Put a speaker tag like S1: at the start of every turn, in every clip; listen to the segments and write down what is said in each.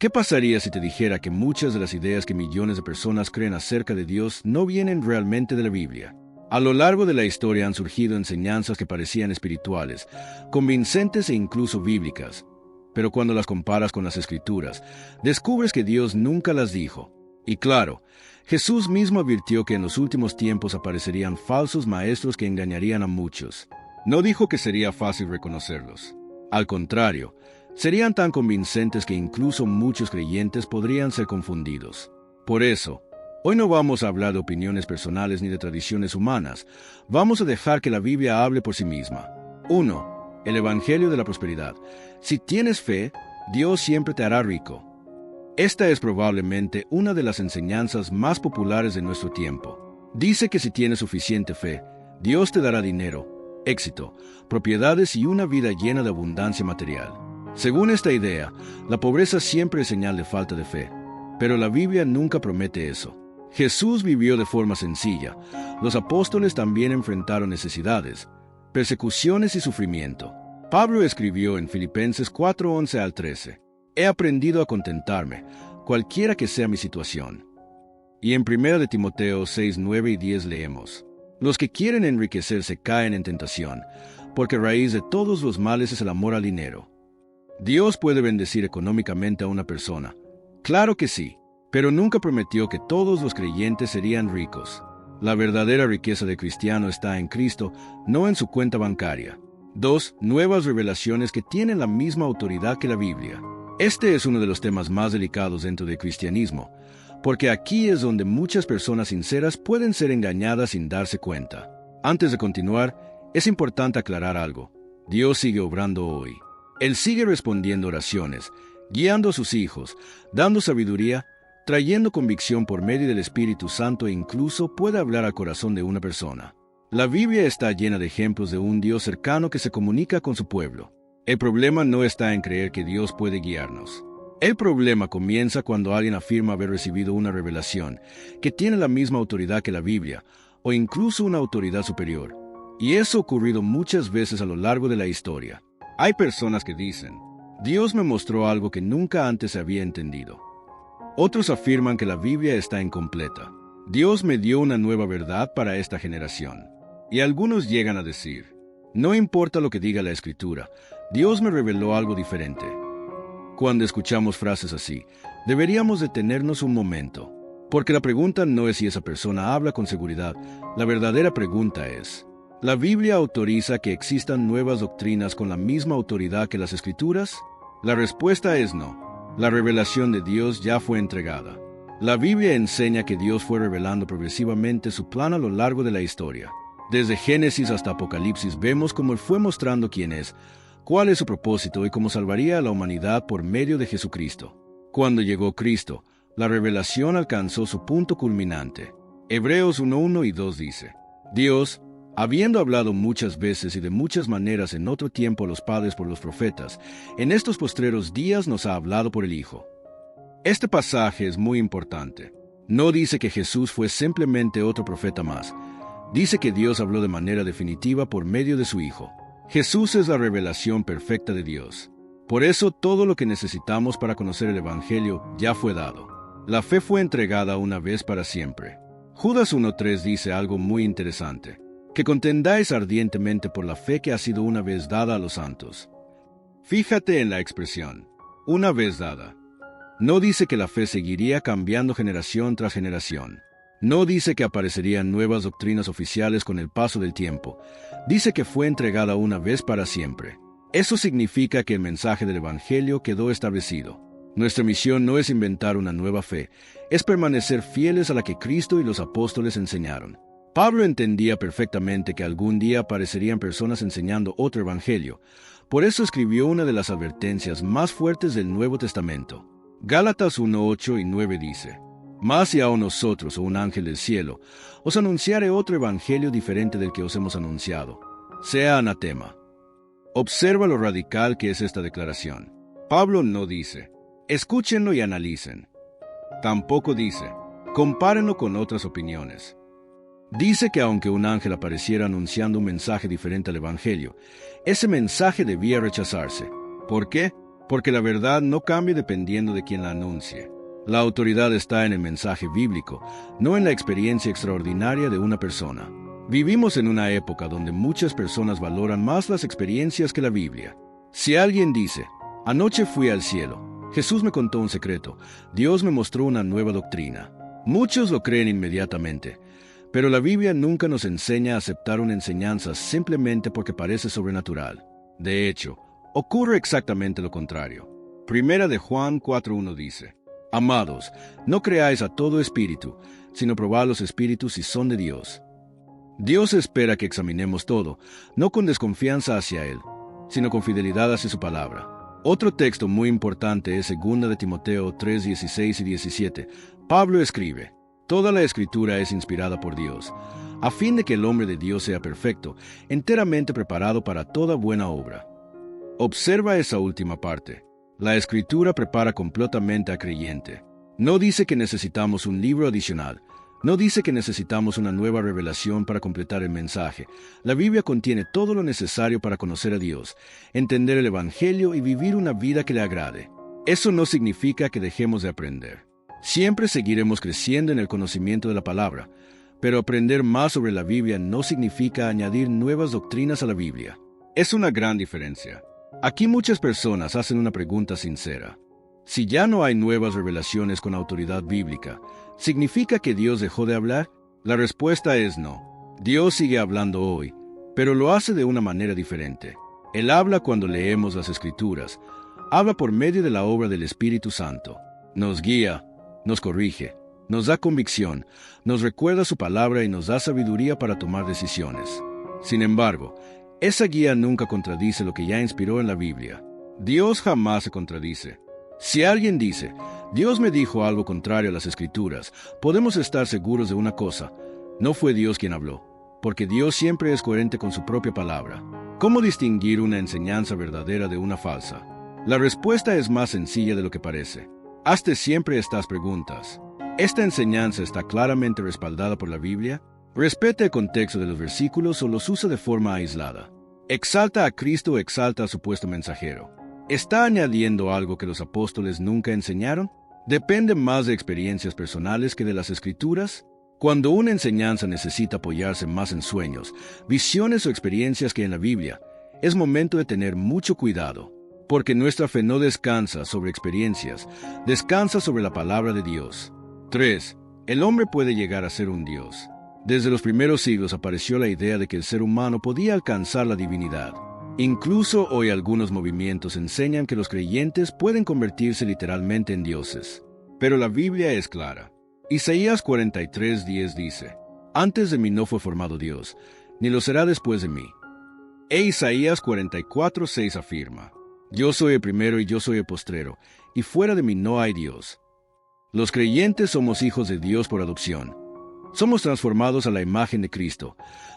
S1: ¿Qué pasaría si te dijera que muchas de las ideas que millones de personas creen acerca de Dios no vienen realmente de la Biblia? A lo largo de la historia han surgido enseñanzas que parecían espirituales, convincentes e incluso bíblicas. Pero cuando las comparas con las Escrituras, descubres que Dios nunca las dijo. Y claro, Jesús mismo advirtió que en los últimos tiempos aparecerían falsos maestros que engañarían a muchos. No dijo que sería fácil reconocerlos. Al contrario, serían tan convincentes que incluso muchos creyentes podrían ser confundidos. Por eso, hoy no vamos a hablar de opiniones personales ni de tradiciones humanas. Vamos a dejar que la Biblia hable por sí misma. 1. El Evangelio de la Prosperidad. Si tienes fe, Dios siempre te hará rico. Esta es probablemente una de las enseñanzas más populares de nuestro tiempo. Dice que si tienes suficiente fe, Dios te dará dinero, éxito, propiedades y una vida llena de abundancia material. Según esta idea, la pobreza siempre es señal de falta de fe, pero la Biblia nunca promete eso. Jesús vivió de forma sencilla. Los apóstoles también enfrentaron necesidades, persecuciones y sufrimiento. Pablo escribió en Filipenses 4:11 al 13, «He aprendido a contentarme, cualquiera que sea mi situación». Y en 1 de Timoteo 6:9 y 10 leemos, «Los que quieren enriquecerse caen en tentación, porque raíz de todos los males es el amor al dinero». Dios puede bendecir económicamente a una persona. Claro que sí, pero nunca prometió que todos los creyentes serían ricos. La verdadera riqueza del cristiano está en Cristo, no en su cuenta bancaria. 2. Nuevas revelaciones que tienen la misma autoridad que la Biblia. Este es uno de los temas más delicados dentro del cristianismo, porque aquí es donde muchas personas sinceras pueden ser engañadas sin darse cuenta. Antes de continuar, es importante aclarar algo. Dios sigue obrando hoy. Él sigue respondiendo oraciones, guiando a sus hijos, dando sabiduría, trayendo convicción por medio del Espíritu Santo e incluso puede hablar al corazón de una persona. La Biblia está llena de ejemplos de un Dios cercano que se comunica con su pueblo. El problema no está en creer que Dios puede guiarnos. El problema comienza cuando alguien afirma haber recibido una revelación que tiene la misma autoridad que la Biblia, o incluso una autoridad superior. Y eso ha ocurrido muchas veces a lo largo de la historia. Hay personas que dicen, Dios me mostró algo que nunca antes había entendido. Otros afirman que la Biblia está incompleta. Dios me dio una nueva verdad para esta generación. Y algunos llegan a decir, no importa lo que diga la Escritura, Dios me reveló algo diferente. Cuando escuchamos frases así, deberíamos detenernos un momento, porque la pregunta no es si esa persona habla con seguridad, la verdadera pregunta es, ¿la Biblia autoriza que existan nuevas doctrinas con la misma autoridad que las Escrituras? La respuesta es no. La revelación de Dios ya fue entregada. La Biblia enseña que Dios fue revelando progresivamente su plan a lo largo de la historia. Desde Génesis hasta Apocalipsis vemos cómo Él fue mostrando quién es, cuál es su propósito y cómo salvaría a la humanidad por medio de Jesucristo. Cuando llegó Cristo, la revelación alcanzó su punto culminante. Hebreos 1:1 y 2 dice, Dios, habiendo hablado muchas veces y de muchas maneras en otro tiempo a los padres por los profetas, en estos postreros días nos ha hablado por el Hijo. Este pasaje es muy importante. No dice que Jesús fue simplemente otro profeta más. Dice que Dios habló de manera definitiva por medio de su Hijo. Jesús es la revelación perfecta de Dios. Por eso todo lo que necesitamos para conocer el Evangelio ya fue dado. La fe fue entregada una vez para siempre. Judas 1:3 dice algo muy interesante. Que contendáis ardientemente por la fe que ha sido una vez dada a los santos. Fíjate en la expresión, una vez dada. No dice que la fe seguiría cambiando generación tras generación. No dice que aparecerían nuevas doctrinas oficiales con el paso del tiempo. Dice que fue entregada una vez para siempre. Eso significa que el mensaje del Evangelio quedó establecido. Nuestra misión no es inventar una nueva fe, es permanecer fieles a la que Cristo y los apóstoles enseñaron. Pablo entendía perfectamente que algún día aparecerían personas enseñando otro evangelio. Por eso escribió una de las advertencias más fuertes del Nuevo Testamento. Gálatas 1:8 y 9 dice, Mas si a nosotros o un ángel del cielo os anunciare otro evangelio diferente del que os hemos anunciado, sea anatema. Observa lo radical que es esta declaración. Pablo no dice, escúchenlo y analicen. Tampoco dice, compárenlo con otras opiniones. Dice que aunque un ángel apareciera anunciando un mensaje diferente al Evangelio, ese mensaje debía rechazarse. ¿Por qué? porque la verdad no cambia dependiendo de quien la anuncie. La autoridad está en el mensaje bíblico, no en la experiencia extraordinaria de una persona. Vivimos en una época donde muchas personas valoran más las experiencias que la Biblia. Si alguien dice, anoche fui al cielo, Jesús me contó un secreto, Dios me mostró una nueva doctrina, muchos lo creen inmediatamente, pero la Biblia nunca nos enseña a aceptar una enseñanza simplemente porque parece sobrenatural. De hecho, ocurre exactamente lo contrario. Primera de Juan 4:1 dice, Amados, no creáis a todo espíritu, sino probad los espíritus si son de Dios. Dios espera que examinemos todo, no con desconfianza hacia Él, sino con fidelidad hacia su palabra. Otro texto muy importante es 2 de Timoteo 3:16 y 17. Pablo escribe, Toda la Escritura es inspirada por Dios, a fin de que el hombre de Dios sea perfecto, enteramente preparado para toda buena obra. Observa esa última parte. La Escritura prepara completamente al creyente. No dice que necesitamos un libro adicional. No dice que necesitamos una nueva revelación para completar el mensaje. La Biblia contiene todo lo necesario para conocer a Dios, entender el Evangelio y vivir una vida que le agrade. Eso no significa que dejemos de aprender. Siempre seguiremos creciendo en el conocimiento de la palabra, pero aprender más sobre la Biblia no significa añadir nuevas doctrinas a la Biblia. Es una gran diferencia. Aquí muchas personas hacen una pregunta sincera. Si ya no hay nuevas revelaciones con autoridad bíblica, ¿significa que Dios dejó de hablar? La respuesta es no. Dios sigue hablando hoy, pero lo hace de una manera diferente. Él habla cuando leemos las Escrituras. Habla por medio de la obra del Espíritu Santo. Nos guía, nos corrige, nos da convicción, nos recuerda su palabra y nos da sabiduría para tomar decisiones. Sin embargo, esa guía nunca contradice lo que ya inspiró en la Biblia. Dios jamás se contradice. Si alguien dice, Dios me dijo algo contrario a las Escrituras, podemos estar seguros de una cosa, no fue Dios quien habló, porque Dios siempre es coherente con su propia palabra. ¿Cómo distinguir una enseñanza verdadera de una falsa? La respuesta es más sencilla de lo que parece. Hazte siempre estas preguntas. ¿Esta enseñanza está claramente respaldada por la Biblia? ¿Respeta el contexto de los versículos o los usa de forma aislada? ¿Exalta a Cristo o exalta a supuesto mensajero? ¿Está añadiendo algo que los apóstoles nunca enseñaron? ¿Depende más de experiencias personales que de las Escrituras? Cuando una enseñanza necesita apoyarse más en sueños, visiones o experiencias que en la Biblia, es momento de tener mucho cuidado, porque nuestra fe no descansa sobre experiencias, descansa sobre la palabra de Dios. 3. El hombre puede llegar a ser un Dios. Desde los primeros siglos apareció la idea de que el ser humano podía alcanzar la divinidad. Incluso hoy algunos movimientos enseñan que los creyentes pueden convertirse literalmente en dioses. Pero la Biblia es clara. Isaías 43:10 dice, Antes de mí no fue formado Dios, ni lo será después de mí. E Isaías 44:6 afirma, Yo soy el primero y yo soy el postrero, y fuera de mí no hay Dios. Los creyentes somos hijos de Dios por adopción. Somos transformados a la imagen de Cristo,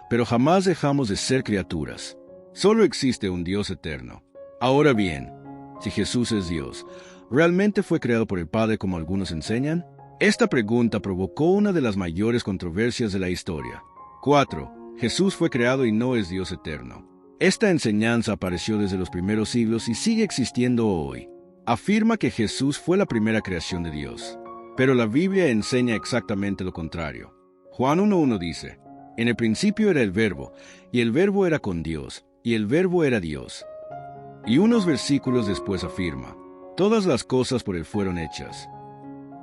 S1: pero jamás dejamos de ser criaturas. Solo existe un Dios eterno. Ahora bien, si Jesús es Dios, ¿realmente fue creado por el Padre como algunos enseñan? Esta pregunta provocó una de las mayores controversias de la historia. 4. Jesús fue creado y no es Dios eterno. Esta enseñanza apareció desde los primeros siglos y sigue existiendo hoy. Afirma que Jesús fue la primera creación de Dios. Pero la Biblia enseña exactamente lo contrario. Juan 1:1 dice, En el principio era el Verbo, y el Verbo era con Dios, y el Verbo era Dios. Y unos versículos después afirma, Todas las cosas por Él fueron hechas.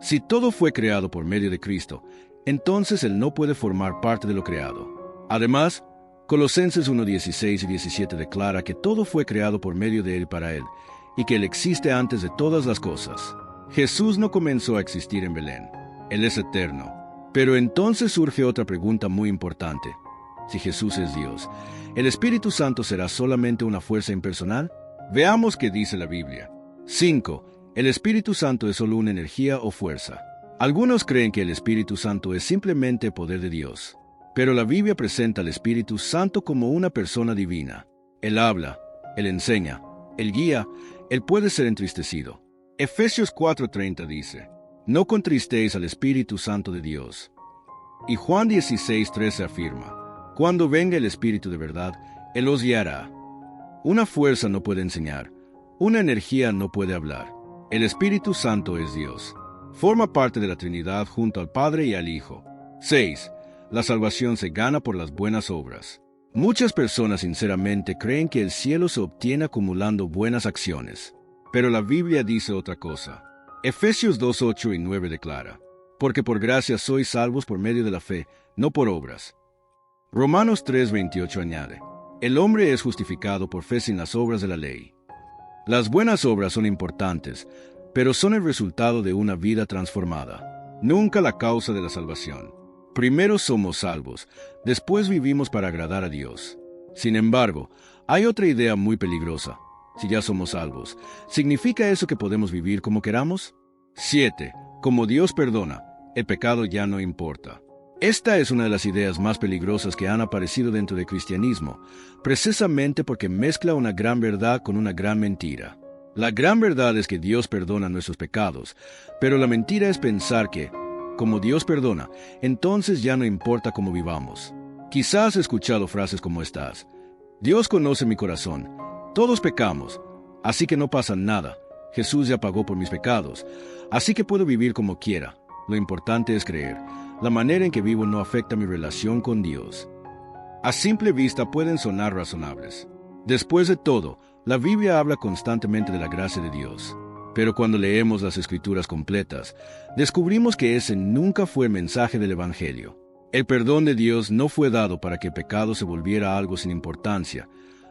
S1: Si todo fue creado por medio de Cristo, entonces Él no puede formar parte de lo creado. Además, Colosenses 1:16 y 17 declara que todo fue creado por medio de Él y para Él, y que Él existe antes de todas las cosas. Jesús no comenzó a existir en Belén. Él es eterno. Pero entonces surge otra pregunta muy importante. Si Jesús es Dios, ¿el Espíritu Santo será solamente una fuerza impersonal? Veamos qué dice la Biblia. 5. El Espíritu Santo es solo una energía o fuerza. Algunos creen que el Espíritu Santo es simplemente poder de Dios. Pero la Biblia presenta al Espíritu Santo como una persona divina. Él habla, Él enseña, Él guía, Él puede ser entristecido. Efesios 4:30 dice, No contristéis al Espíritu Santo de Dios. Y Juan 16:13 afirma, Cuando venga el Espíritu de verdad, Él os guiará. Una fuerza no puede enseñar, Una energía no puede hablar. El Espíritu Santo es Dios. Forma parte de la Trinidad junto al Padre y al Hijo. 6. La salvación se gana por las buenas obras. Muchas personas sinceramente creen que el cielo se obtiene acumulando buenas acciones. Pero la Biblia dice otra cosa. Efesios 2, 8 y 9 declara: porque por gracia sois salvos por medio de la fe, no por obras. Romanos 3, 28 añade: el hombre es justificado por fe sin las obras de la ley. Las buenas obras son importantes, pero son el resultado de una vida transformada, nunca la causa de la salvación. Primero somos salvos, después vivimos para agradar a Dios. Sin embargo, hay otra idea muy peligrosa. Si ya somos salvos, ¿significa eso que podemos vivir como queramos? 7. Como Dios perdona, el pecado ya no importa. Esta es una de las ideas más peligrosas que han aparecido dentro del cristianismo, precisamente porque mezcla una gran verdad con una gran mentira. La gran verdad es que Dios perdona nuestros pecados, pero la mentira es pensar que, como Dios perdona, entonces ya no importa cómo vivamos. Quizás has escuchado frases como estas: Dios conoce mi corazón, todos pecamos, así que no pasa nada, Jesús ya pagó por mis pecados, así que puedo vivir como quiera, lo importante es creer. La manera en que vivo no afecta mi relación con Dios. A simple vista pueden sonar razonables. Después de todo, la Biblia habla constantemente de la gracia de Dios. Pero cuando leemos las Escrituras completas, descubrimos que ese nunca fue el mensaje del Evangelio. El perdón de Dios no fue dado para que el pecado se volviera algo sin importancia.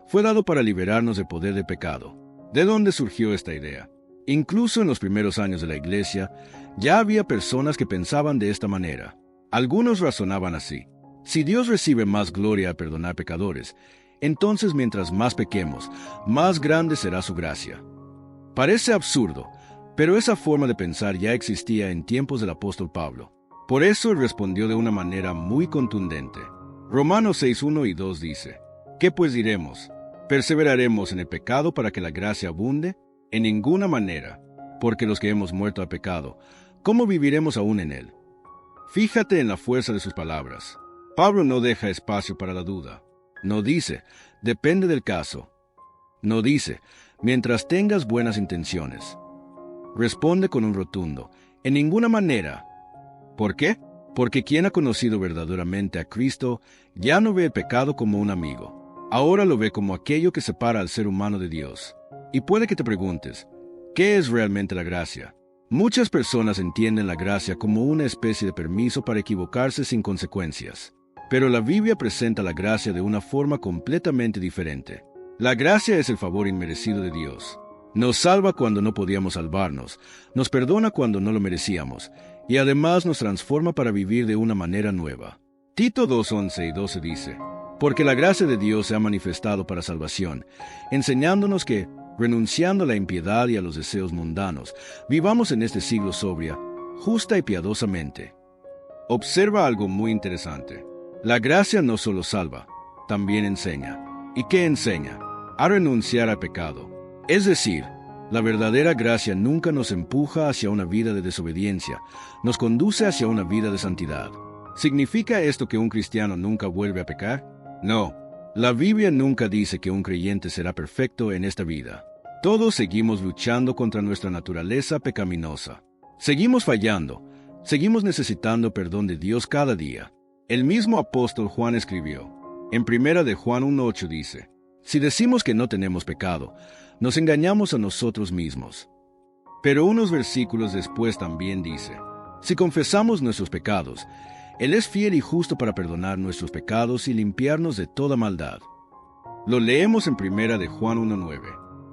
S1: Fue dado para liberarnos del poder del pecado. ¿De dónde surgió esta idea? Incluso en los primeros años de la Iglesia, ya había personas que pensaban de esta manera. Algunos razonaban así: si Dios recibe más gloria al perdonar pecadores, entonces mientras más pequemos, más grande será su gracia. Parece absurdo, pero esa forma de pensar ya existía en tiempos del apóstol Pablo. Por eso él respondió de una manera muy contundente. Romanos 6, 1 y 2 dice: ¿qué pues diremos? ¿Perseveraremos en el pecado para que la gracia abunde? En ninguna manera, porque los que hemos muerto al pecado, ¿cómo viviremos aún en él? Fíjate en la fuerza de sus palabras. Pablo no deja espacio para la duda. No dice, depende del caso. No dice, mientras tengas buenas intenciones. Responde con un rotundo, en ninguna manera. ¿Por qué? Porque quien ha conocido verdaderamente a Cristo ya no ve el pecado como un amigo. Ahora lo ve como aquello que separa al ser humano de Dios. Y puede que te preguntes, ¿qué es realmente la gracia? Muchas personas entienden la gracia como una especie de permiso para equivocarse sin consecuencias. Pero la Biblia presenta la gracia de una forma completamente diferente. La gracia es el favor inmerecido de Dios. Nos salva cuando no podíamos salvarnos, nos perdona cuando no lo merecíamos, y además nos transforma para vivir de una manera nueva. Tito 2, 11 y 12 dice: porque la gracia de Dios se ha manifestado para salvación, enseñándonos que, renunciando a la impiedad y a los deseos mundanos, vivamos en este siglo sobria, justa y piadosamente. Observa algo muy interesante. La gracia no solo salva, también enseña. ¿Y qué enseña? A renunciar al pecado. Es decir, la verdadera gracia nunca nos empuja hacia una vida de desobediencia, nos conduce hacia una vida de santidad. ¿Significa esto que un cristiano nunca vuelve a pecar? No. La Biblia nunca dice que un creyente será perfecto en esta vida. Todos seguimos luchando contra nuestra naturaleza pecaminosa. Seguimos fallando. Seguimos necesitando perdón de Dios cada día. El mismo apóstol Juan escribió. En 1 de Juan 1:8 dice: si decimos que no tenemos pecado, nos engañamos a nosotros mismos. Pero unos versículos después también dice: si confesamos nuestros pecados, Él es fiel y justo para perdonar nuestros pecados y limpiarnos de toda maldad. Lo leemos en 1 de Juan 1:9.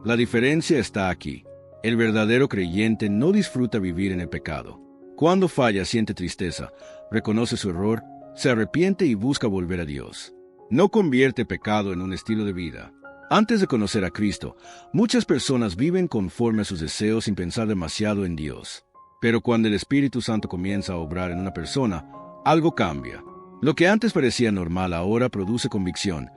S1: La diferencia está aquí. El verdadero creyente no disfruta vivir en el pecado. Cuando falla siente tristeza, reconoce su error, se arrepiente y busca volver a Dios. No convierte pecado en un estilo de vida. Antes de conocer a Cristo, muchas personas viven conforme a sus deseos sin pensar demasiado en Dios. Pero cuando el Espíritu Santo comienza a obrar en una persona, algo cambia. Lo que antes parecía normal ahora produce convicción.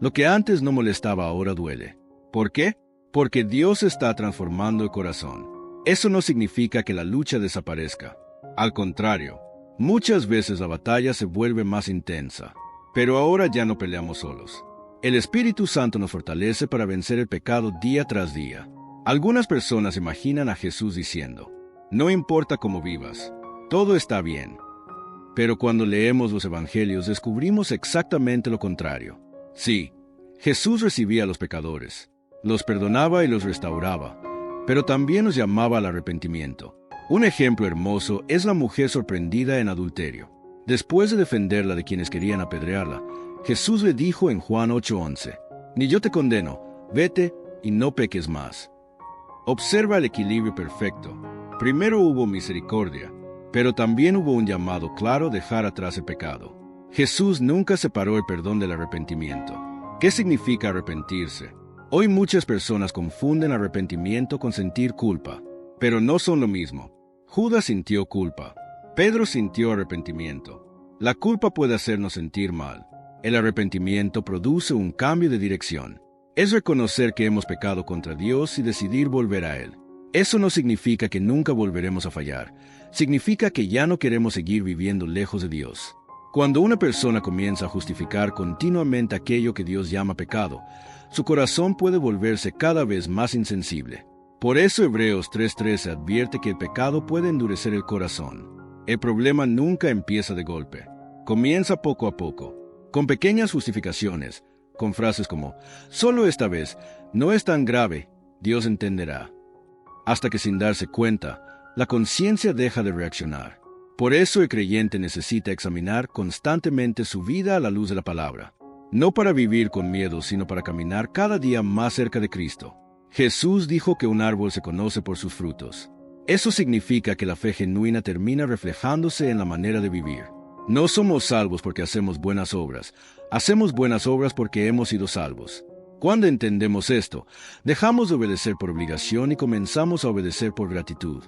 S1: Lo que antes no molestaba ahora duele. ¿Por qué? Porque Dios está transformando el corazón. Eso no significa que la lucha desaparezca. Al contrario, muchas veces la batalla se vuelve más intensa. Pero ahora ya no peleamos solos. El Espíritu Santo nos fortalece para vencer el pecado día tras día. Algunas personas imaginan a Jesús diciendo, no importa cómo vivas, todo está bien. Pero cuando leemos los evangelios descubrimos exactamente lo contrario. Sí, Jesús recibía a los pecadores, los perdonaba y los restauraba, pero también los llamaba al arrepentimiento. Un ejemplo hermoso es la mujer sorprendida en adulterio. Después de defenderla de quienes querían apedrearla, Jesús le dijo en Juan 8:11, ni yo te condeno, vete y no peques más. Observa el equilibrio perfecto. Primero hubo misericordia, pero también hubo un llamado claro a dejar atrás el pecado. Jesús nunca separó el perdón del arrepentimiento. ¿Qué significa arrepentirse? Hoy muchas personas confunden arrepentimiento con sentir culpa, pero no son lo mismo. Judas sintió culpa. Pedro sintió arrepentimiento. La culpa puede hacernos sentir mal. El arrepentimiento produce un cambio de dirección. Es reconocer que hemos pecado contra Dios y decidir volver a Él. Eso no significa que nunca volveremos a fallar. Significa que ya no queremos seguir viviendo lejos de Dios. Cuando una persona comienza a justificar continuamente aquello que Dios llama pecado, su corazón puede volverse cada vez más insensible. Por eso Hebreos 3:13 advierte que el pecado puede endurecer el corazón. El problema nunca empieza de golpe. Comienza poco a poco, con pequeñas justificaciones, con frases como, solo esta vez, no es tan grave, Dios entenderá. Hasta que sin darse cuenta, la conciencia deja de reaccionar. Por eso el creyente necesita examinar constantemente su vida a la luz de la palabra. No para vivir con miedo, sino para caminar cada día más cerca de Cristo. Jesús dijo que un árbol se conoce por sus frutos. Eso significa que la fe genuina termina reflejándose en la manera de vivir. No somos salvos porque hacemos buenas obras. Hacemos buenas obras porque hemos sido salvos. Cuando entendemos esto, dejamos de obedecer por obligación y comenzamos a obedecer por gratitud,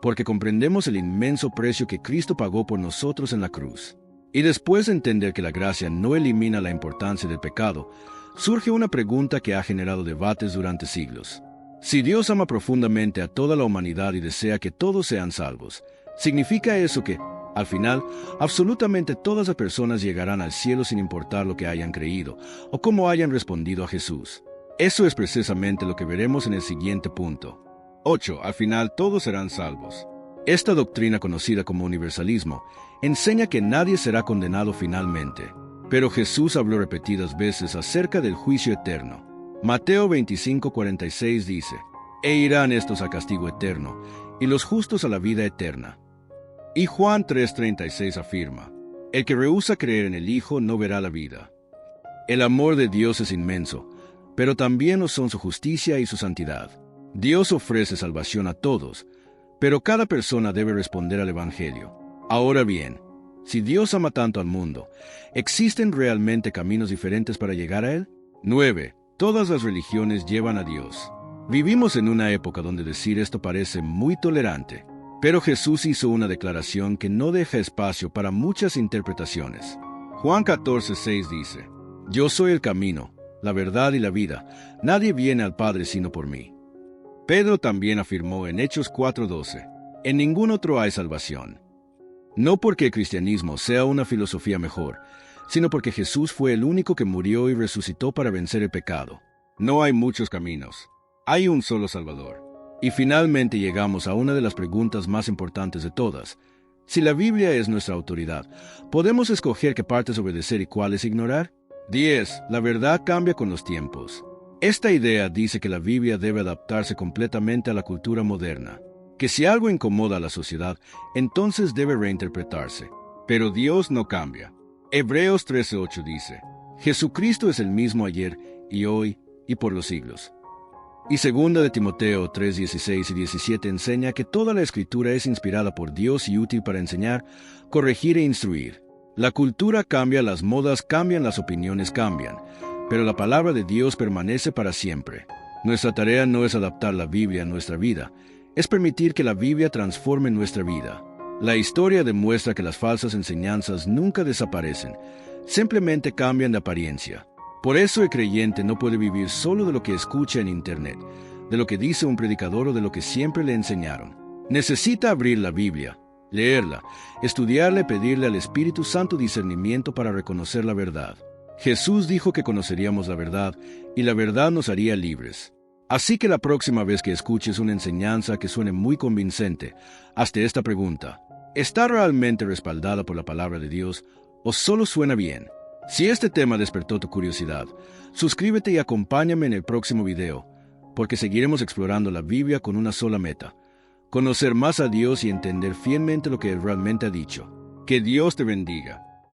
S1: porque comprendemos el inmenso precio que Cristo pagó por nosotros en la cruz. Y después de entender que la gracia no elimina la importancia del pecado, surge una pregunta que ha generado debates durante siglos. Si Dios ama profundamente a toda la humanidad y desea que todos sean salvos, ¿significa eso que, al final, absolutamente todas las personas llegarán al cielo sin importar lo que hayan creído o cómo hayan respondido a Jesús? Eso es precisamente lo que veremos en el siguiente punto. 8. Al final todos serán salvos. Esta doctrina conocida como universalismo enseña que nadie será condenado finalmente. Pero Jesús habló repetidas veces acerca del juicio eterno. Mateo 25:46 dice, e irán estos a castigo eterno, y los justos a la vida eterna. Y Juan 3:36 afirma, el que rehúsa creer en el Hijo no verá la vida. El amor de Dios es inmenso, pero también lo son su justicia y su santidad. Dios ofrece salvación a todos, pero cada persona debe responder al Evangelio. Ahora bien, si Dios ama tanto al mundo, ¿existen realmente caminos diferentes para llegar a Él? 9. Todas las religiones llevan a Dios. Vivimos en una época donde decir esto parece muy tolerante, pero Jesús hizo una declaración que no deja espacio para muchas interpretaciones. Juan 14:6 dice, yo soy el camino, la verdad y la vida. Nadie viene al Padre sino por mí. Pedro también afirmó en Hechos 4:12, en ningún otro hay salvación. No porque el cristianismo sea una filosofía mejor, sino porque Jesús fue el único que murió y resucitó para vencer el pecado. No hay muchos caminos, hay un solo Salvador. Y finalmente llegamos a una de las preguntas más importantes de todas. Si la Biblia es nuestra autoridad, ¿podemos escoger qué partes obedecer y cuáles ignorar? 10. La verdad cambia con los tiempos. Esta idea dice que la Biblia debe adaptarse completamente a la cultura moderna, que si algo incomoda a la sociedad, entonces debe reinterpretarse. Pero Dios no cambia. Hebreos 13:8 dice, Jesucristo es el mismo ayer y hoy y por los siglos. Y 2 de Timoteo 3:16 y 17 enseña que toda la Escritura es inspirada por Dios y útil para enseñar, corregir e instruir. La cultura cambia, las modas cambian, las opiniones cambian, pero la palabra de Dios permanece para siempre. Nuestra tarea no es adaptar la Biblia a nuestra vida, es permitir que la Biblia transforme nuestra vida. La historia demuestra que las falsas enseñanzas nunca desaparecen, simplemente cambian de apariencia. Por eso el creyente no puede vivir solo de lo que escucha en Internet, de lo que dice un predicador o de lo que siempre le enseñaron. Necesita abrir la Biblia, leerla, estudiarla y pedirle al Espíritu Santo discernimiento para reconocer la verdad. Jesús dijo que conoceríamos la verdad y la verdad nos haría libres. Así que la próxima vez que escuches una enseñanza que suene muy convincente, hazte esta pregunta: ¿está realmente respaldada por la palabra de Dios o solo suena bien? Si este tema despertó tu curiosidad, suscríbete y acompáñame en el próximo video, porque seguiremos explorando la Biblia con una sola meta: conocer más a Dios y entender fielmente lo que Él realmente ha dicho. Que Dios te bendiga.